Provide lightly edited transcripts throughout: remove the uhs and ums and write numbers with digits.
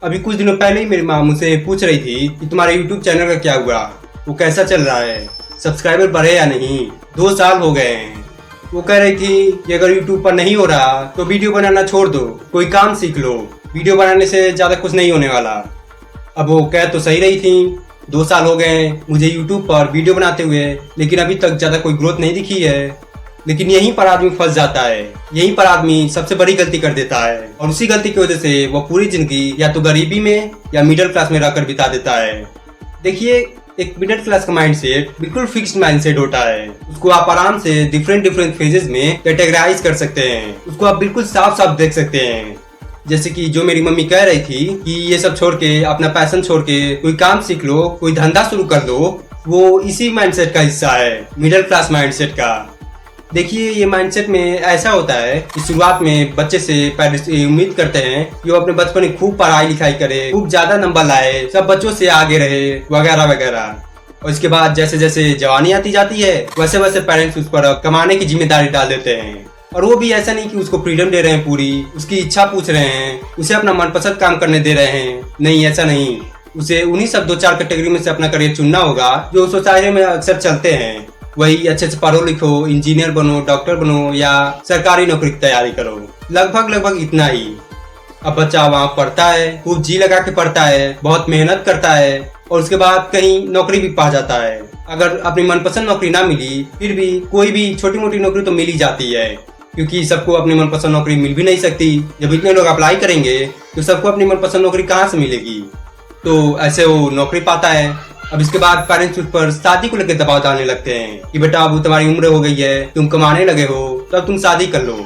अभी कुछ दिनों पहले ही मेरी माँ मुझसे पूछ रही थी कि तुम्हारे यूट्यूब चैनल का क्या हुआ, वो कैसा चल रहा है, सब्सक्राइबर बढ़े या नहीं। 2 साल हो गए हैं। वो कह रही थी कि अगर यूट्यूब पर नहीं हो रहा तो वीडियो बनाना छोड़ दो, कोई काम सीख लो, वीडियो बनाने से ज़्यादा कुछ नहीं होने वाला। अब वो कह तो सही रही थी। 2 साल हो गए मुझे यूट्यूब पर वीडियो बनाते हुए, लेकिन अभी तक ज़्यादा कोई ग्रोथ नहीं दिखी है। लेकिन यहीं पर आदमी फंस जाता है, यहीं पर आदमी सबसे बड़ी गलती कर देता है, और उसी गलती की वजह से वो पूरी जिंदगी या तो गरीबी में या मिडिल क्लास में रहकर बिता देता है। देखिए, एक मिडिल क्लास का माइंडसेट बिल्कुल फिक्स्ड माइंडसेट होता है। उसको आप आराम से डिफरेंट फेजेस में कैटेगराइज कर सकते हैं। उसको आप बिल्कुल साफ साफ देख सकते हैं। जैसे कि जो मेरी मम्मी कह रही थी कि ये सब छोड़ के, अपना पैशन छोड़ के कोई काम सीख लो, कोई धंधा शुरू कर दो, वो इसी माइंडसेट का हिस्सा है, मिडिल क्लास माइंडसेट का। देखिए, ये माइंडसेट में ऐसा होता है कि शुरुआत में बच्चे से पेरेंट्स उम्मीद करते हैं कि वो अपने बचपन में खूब पढ़ाई लिखाई करे, खूब ज्यादा नंबर लाए, सब बच्चों से आगे रहे, वगैरह वगैरह। और इसके बाद जैसे जैसे जवानी आती जाती है, वैसे वैसे पेरेंट्स उस पर कमाने की जिम्मेदारी डाल देते हैं। और वो भी ऐसा नहीं कि उसको फ्रीडम दे रहे हैं, पूरी उसकी इच्छा पूछ रहे हैं, उसे अपना मनपसंद काम करने दे रहे हैं। नहीं, ऐसा नहीं। उसे उन्हीं सब 2-4 कैटेगरी में से अपना करियर चुनना होगा जो सोसाइटी में अक्सर चलते हैं। वही अच्छे से पढ़ो लिखो, इंजीनियर बनो, डॉक्टर बनो, या सरकारी नौकरी की तैयारी करो। लगभग इतना ही। अब बच्चा वहाँ पढ़ता है, खूब जी लगा के पढ़ता है, बहुत मेहनत करता है, और उसके बाद कहीं नौकरी भी पा जाता है। अगर अपनी मनपसंद नौकरी ना मिली, फिर भी कोई भी छोटी मोटी नौकरी तो मिल ही जाती है, क्योंकि सबको अपनी मनपसंद नौकरी मिल भी नहीं सकती। जब इतने लोग अप्लाई करेंगे तो सबको अपनी मनपसंद नौकरी कहाँ से मिलेगी। तो ऐसे वो नौकरी पाता है। अब इसके बाद पेरेंट्स उस पर शादी को लेकर दबाव डालने लगते हैं कि बेटा अब तुम्हारी उम्र हो गई है, तुम कमाने लगे हो, तब तुम शादी कर लो।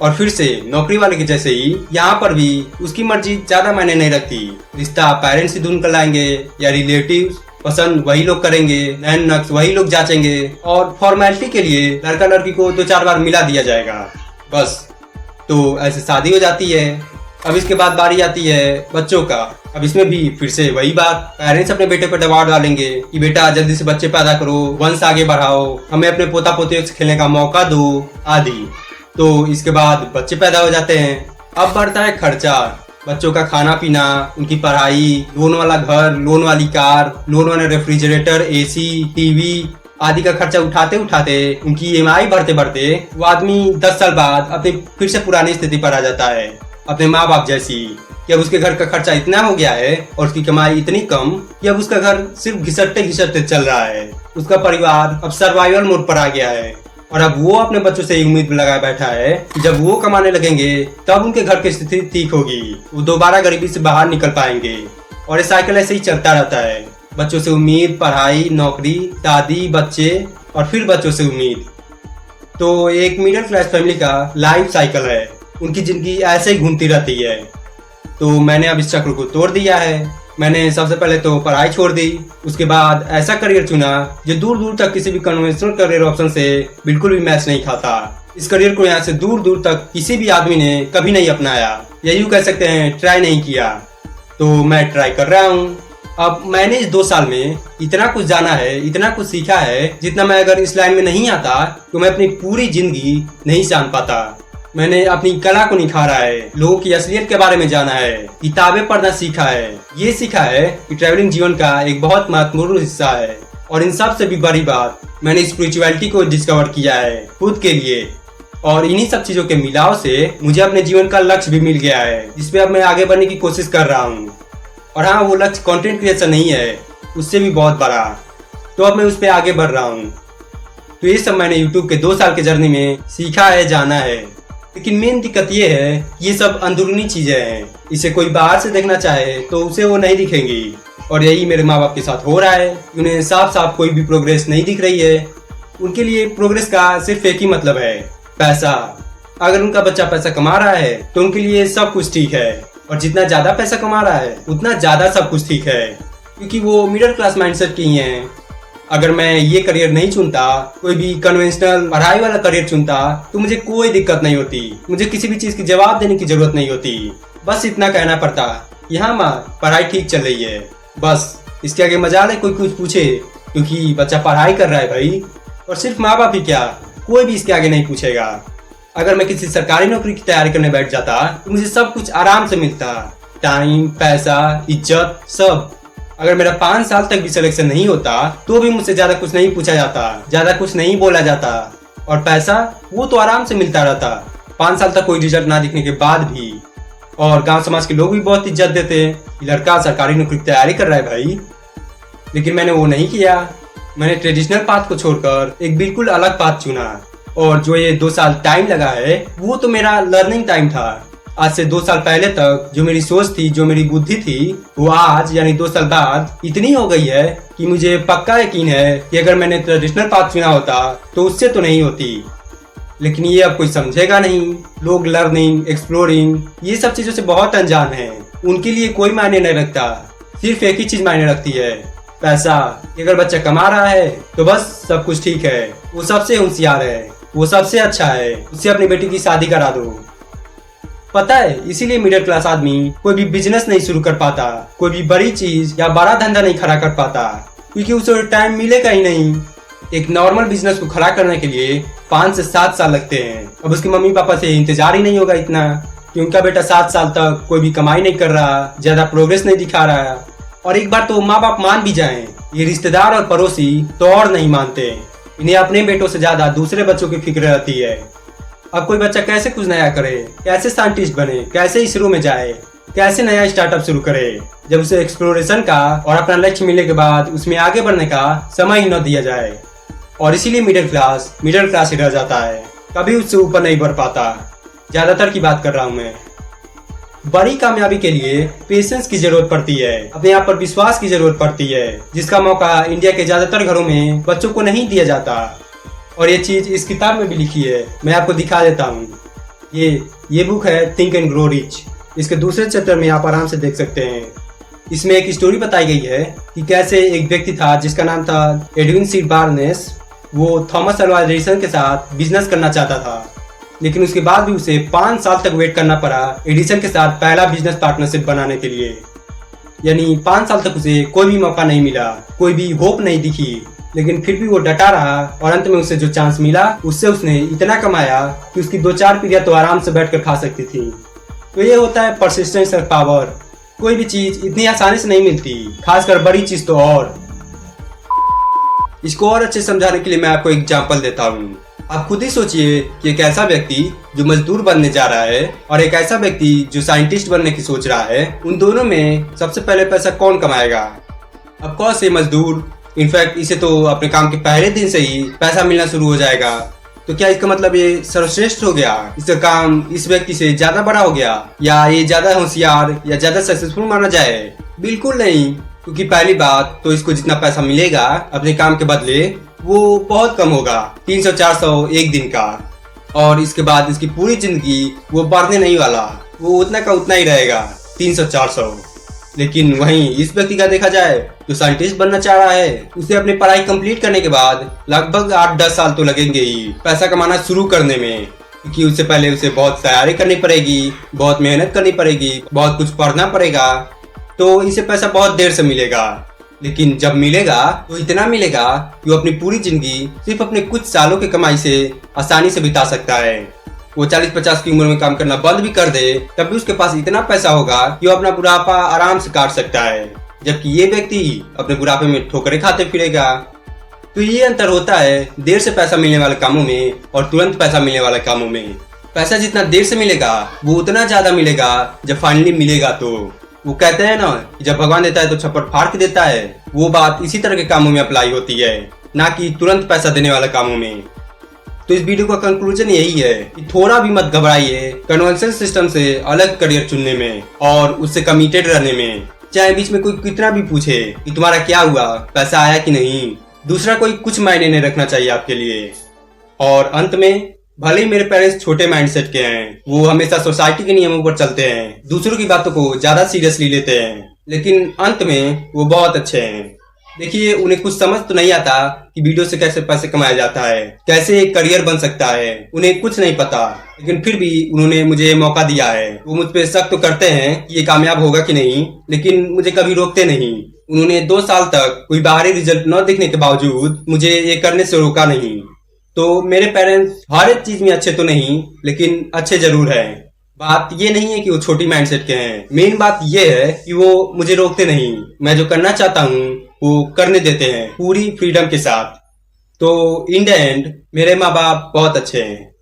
और फिर से नौकरी वाले के जैसे ही यहाँ पर भी उसकी मर्जी ज्यादा मायने नहीं रखती। रिश्ता पेरेंट्स ही ढूंढ कर लाएंगे या रिलेटिव्स, पसंद वही लोग करेंगे, नैन नक्श वही लोग जांचेंगे, और फॉर्मेलिटी के लिए लड़का लड़की को 2-4 बार मिला दिया जाएगा, बस। तो ऐसे शादी हो जाती है। अब इसके बाद बारी आती है बच्चों का। अब इसमें भी फिर से वही बात, पेरेंट्स अपने बेटे पर दबाव डालेंगे कि बेटा जल्दी से बच्चे पैदा करो, वंश आगे बढ़ाओ, हमें अपने पोता पोतियों से खेलने का मौका दो, आदि। तो इसके बाद बच्चे पैदा हो जाते हैं। अब बढ़ता है खर्चा, बच्चों का खाना पीना, उनकी पढ़ाई, लोन वाला घर, लोन वाली कार, लोन वाला रेफ्रिजरेटर, एसी, टीवी आदि का खर्चा उठाते उठाते, उनकी ईएमआई भरते भरते वो आदमी 10 साल बाद अपनी फिर से पुरानी स्थिति पर आ जाता है, अपने माँ बाप जैसी, कि अब उसके घर का खर्चा इतना हो गया है और उसकी कमाई इतनी कम कि अब उसका घर सिर्फ घिसटते घिसटते चल रहा है। उसका परिवार अब सर्वाइवल मोड पर आ गया है, और अब वो अपने बच्चों से उम्मीद लगाए बैठा है कि जब वो कमाने लगेंगे तब उनके घर की स्थिति ठीक होगी, वो दोबारा गरीबी से बाहर निकल पाएंगे। और ये साइकिल ऐसे ही चलता रहता है, बच्चों से उम्मीद, पढ़ाई, नौकरी, शादी, बच्चे, और फिर बच्चों से उम्मीद। तो एक मिडिल क्लास फैमिली का लाइफ साइकिल है, उनकी जिंदगी ऐसे ही घूमती रहती है। तो मैंने अब इस चक्र को तोड़ दिया है। मैंने सबसे पहले तो पढ़ाई छोड़ दी, उसके बाद ऐसा करियर चुना जो दूर दूर तक किसी भी कन्वेंशनल करियर ऑप्शन से बिल्कुल भी मैच नहीं खाता। इस करियर को यहाँ से दूर दूर तक किसी भी आदमी ने कभी नहीं अपनाया, या यूँ कह सकते हैं ट्राई नहीं किया। तो मैं ट्राई कर रहा हूँ। अब मैंने इस 2 साल में इतना कुछ जाना है, इतना कुछ सीखा है, जितना मैं अगर इस लाइन में नहीं आता तो मैं अपनी पूरी जिंदगी नहीं जान पाता। मैंने अपनी कला को निखारा है, लोगों की असलियत के बारे में जाना है, किताबें पढ़ना सीखा है, ये सीखा है कि ट्रैवलिंग जीवन का एक बहुत महत्वपूर्ण हिस्सा है। और इन सब से भी बड़ी बात, मैंने स्पिरिचुअलिटी को डिस्कवर किया है खुद के लिए, और इन्हीं सब चीजों के मिलाव से मुझे अपने जीवन का लक्ष्य भी मिल गया है, जिसपे अब मैं आगे बढ़ने की कोशिश कर रहा हूँ। और हाँ, वो लक्ष्य कंटेंट क्रिएशन नहीं है, उससे भी बहुत बड़ा। तो अब मैं उस पर आगे बढ़ रहा हूँ। तो ये सब मैंने यूट्यूब के 2 साल के जर्नी में सीखा है, जाना है। लेकिन मेन दिक्कत ये है कि ये सब अंदरूनी चीजें हैं, इसे कोई बाहर से देखना चाहे तो उसे वो नहीं दिखेंगी। और यही मेरे माँ बाप के साथ हो रहा है। उन्हें साफ साफ कोई भी प्रोग्रेस नहीं दिख रही है। उनके लिए प्रोग्रेस का सिर्फ एक ही मतलब है, पैसा। अगर उनका बच्चा पैसा कमा रहा है तो उनके लिए सब कुछ ठीक है, और जितना ज्यादा पैसा कमा रहा है उतना ज्यादा सब कुछ ठीक है, क्योंकि वो मिडिल क्लास माइंडसेट की ही हैं। अगर मैं ये करियर नहीं चुनता, कोई भी कन्वेंशनल पढ़ाई वाला करियर चुनता, तो मुझे कोई दिक्कत नहीं होती, मुझे किसी भी चीज की जवाब देने की जरूरत नहीं होती। बस इतना कहना पड़ता, यहाँ माँ पढ़ाई ठीक चल रही है, बस। इसके आगे मजाल है कोई कुछ पूछे, क्योंकि बच्चा पढ़ाई कर रहा है भाई। और सिर्फ माँ बाप ही क्या, कोई भी इसके आगे नहीं पूछेगा। अगर मैं किसी सरकारी नौकरी की तैयारी करने बैठ जाता तो मुझे सब कुछ आराम से मिलता, टाइम, पैसा, इज्जत, सब। अगर मेरा 5 साल तक भी सिलेक्शन नहीं होता तो भी मुझसे ज्यादा कुछ नहीं पूछा जाता, ज्यादा कुछ नहीं बोला जाता। और पैसा वो तो आराम से मिलता रहता 5 साल तक कोई रिजल्ट ना दिखने के बाद भी। और गांव समाज के लोग भी बहुत इज्जत देते हैं कि लड़का सरकारी नौकरी की तैयारी कर रहा है भाई। लेकिन मैंने वो नहीं किया। मैंने ट्रेडिशनल पाथ को छोड़कर एक बिल्कुल अलग पाथ चुना। और जो ये 2 साल टाइम लगा है वो तो मेरा लर्निंग टाइम था। आज से 2 साल पहले तक जो मेरी सोच थी, जो मेरी बुद्धि थी, वो आज यानी 2 साल बाद इतनी हो गई है कि मुझे पक्का यकीन है कि अगर मैंने ट्रेडिशनल पाथ चुना होता तो उससे तो नहीं होती। लेकिन ये अब कोई समझेगा नहीं। लोग लर्निंग, एक्सप्लोरिंग, ये सब चीजों से बहुत अनजान हैं। उनके लिए कोई मायने नहीं रखता। सिर्फ एक ही चीज मायने रखती है, पैसा। अगर बच्चा कमा रहा है तो बस सब कुछ ठीक है, वो सबसे होशियार है, वो सबसे अच्छा है, उससे अपनी बेटी की शादी करा दो। पता है, इसीलिए मिडिल क्लास आदमी कोई भी बिजनेस नहीं शुरू कर पाता, कोई भी बड़ी चीज या बड़ा धंधा नहीं खड़ा कर पाता, क्योंकि उसे टाइम मिलेगा ही नहीं। एक नॉर्मल बिजनेस को खड़ा करने के लिए 5 से 7 साल लगते हैं। अब उसके मम्मी पापा से इंतजार ही नहीं होगा इतना कि उनका बेटा 7 साल तक कोई भी कमाई नहीं कर रहा, ज्यादा प्रोग्रेस नहीं दिखा रहा। और एक बार तो माँ बाप मान भी जाएं, ये रिश्तेदार और पड़ोसी तो और नहीं मानते। इन्हें अपने बेटों से ज्यादा दूसरे बच्चों की फिक्र रहती है। अब कोई बच्चा कैसे कुछ नया करे, कैसे साइंटिस्ट बने, कैसे इसरो में जाए, कैसे नया स्टार्टअप शुरू करे, जब उसे एक्सप्लोरेशन का और अपना लक्ष्य मिलने के बाद उसमें आगे बढ़ने का समय ही न दिया जाए। और इसीलिए मिडिल क्लास ही रह जाता है, कभी उससे ऊपर नहीं बढ़ पाता। ज्यादातर की बात कर रहा हूँ मैं। बड़ी कामयाबी के लिए पेशेंस की जरूरत पड़ती है, अपने आप पर विश्वास की जरूरत पड़ती है, जिसका मौका इंडिया के ज्यादातर घरों में बच्चों को नहीं दिया जाता। और ये चीज इस किताब में भी लिखी है, मैं आपको दिखा देता हूँ। ये बुक है थिंक एंड ग्रो रिच। इसके दूसरे चैप्टर में आप आराम से देख सकते हैं। इसमें एक स्टोरी बताई गई है कि कैसे एक व्यक्ति था जिसका नाम था एडविन सी बार्नेस। वो थॉमस अल्वा एडिसन के साथ बिजनेस करना चाहता था, लेकिन उसके बाद भी उसे 5 साल तक वेट करना पड़ा एडिसन के साथ पहला बिजनेस पार्टनरशिप बनाने के लिए। यानी 5 साल तक उसे कोई भी मौका नहीं मिला, कोई भी होप नहीं दिखी। लेकिन फिर भी वो डटा रहा और अंत में उसे जो चांस मिला उससे उसने इतना कमाया कि उसकी 2-4 पीढ़ियां तो आराम से बैठकर खा सकती थी। तो ये होता है परसिस्टेंस और पावर। कोई भी चीज इतनी आसानी से नहीं मिलती, खासकर बड़ी चीज तो और। इसको और अच्छे समझाने के लिए मैं आपको एग्जांपल देता हूँ। आप खुद ही सोचिए कि एक ऐसा व्यक्ति जो मजदूर बनने जा रहा है और एक ऐसा व्यक्ति जो साइंटिस्ट बनने की सोच रहा है, उन दोनों में सबसे पहले पैसा कौन कमाएगा? अब कौन से मजदूर? इनफैक्ट इसे तो अपने काम के पहले दिन से ही पैसा मिलना शुरू हो जाएगा। तो क्या इसका मतलब ये सर्वश्रेष्ठ हो गया? इसका काम इस व्यक्ति से ज्यादा बड़ा हो गया, या ये ज्यादा होशियार या ज्यादा सक्सेसफुल माना जाए? बिल्कुल नहीं, क्योंकि पहली बात तो इसको जितना पैसा मिलेगा अपने काम के बदले वो बहुत कम होगा, 300-400 एक दिन का। और इसके बाद इसकी पूरी जिंदगी वो बढ़ने नहीं वाला, वो उतना का उतना ही रहेगा, 300-400। लेकिन वहीं इस व्यक्ति का देखा जाए जो साइंटिस्ट बनना चाह रहा है, उसे अपनी पढ़ाई कंप्लीट करने के बाद लगभग 8-10 साल तो लगेंगे ही पैसा कमाना शुरू करने में। क्योंकि उससे पहले उसे बहुत तैयारी करनी पड़ेगी, बहुत मेहनत करनी पड़ेगी, बहुत कुछ पढ़ना पड़ेगा। तो इसे पैसा बहुत देर से मिलेगा, लेकिन जब मिलेगा तो इतना मिलेगा कि वो अपनी पूरी जिंदगी सिर्फ अपने कुछ सालों की कमाई से आसानी से बिता सकता है। वो 40-50 की उम्र में काम करना बंद भी कर दे तब भी उसके पास इतना पैसा होगा कि वो अपना बुढ़ापा आराम से काट सकता है, जबकि ये व्यक्ति अपने बुढ़ापे में ठोकरें खाते फिरेगा। तो ये अंतर होता है देर से पैसा मिलने वाले कामों में और तुरंत पैसा मिलने वाले कामों में। पैसा जितना देर से मिलेगा वो उतना ज्यादा मिलेगा जब फाइनली मिलेगा। तो वो कहते हैं ना कि जब भगवान देता है तो छप्पर फाड़ के देता है, वो बात इसी तरह के कामों में अप्लाई होती है, ना कि तुरंत पैसा देने वाले कामों में। तो इस वीडियो का कंक्लूजन यही है कि थोड़ा भी मत घबराइए कन्वेंशनल सिस्टम से अलग करियर चुनने में और उससे कमिटेड रहने में। चाहे बीच में कोई कितना भी पूछे कि तुम्हारा क्या हुआ, पैसा आया कि नहीं, दूसरा कोई कुछ मायने नहीं रखना चाहिए आपके लिए। और अंत में, भले ही मेरे पेरेंट्स छोटे माइंडसेट के हैं, वो हमेशा सोसाइटी के नियमों पर चलते हैं, दूसरों की बातों को ज्यादा सीरियसली लेते हैं, लेकिन अंत में वो बहुत अच्छे हैं। देखिए, उन्हें कुछ समझ तो नहीं आता कि वीडियो से कैसे पैसे कमाया जाता है, कैसे एक करियर बन सकता है, उन्हें कुछ नहीं पता, लेकिन फिर भी उन्होंने मुझे मौका दिया है। वो मुझ पे शक तो करते हैं कि ये कामयाब होगा कि नहीं, लेकिन मुझे कभी रोकते नहीं। उन्होंने 2 साल तक कोई बाहरी रिजल्ट न दिखने के बावजूद मुझे ये करने से रोका नहीं। तो मेरे पेरेंट्स हर एक चीज में अच्छे तो नहीं, लेकिन अच्छे जरूर हैं। बात ये नहीं है कि वो छोटी माइंडसेट के हैं, मेन बात ये है कि वो मुझे रोकते नहीं, मैं जो करना चाहता हूँ वो करने देते हैं पूरी फ्रीडम के साथ। तो इन द एंड मेरे माँ बाप बहुत अच्छे हैं।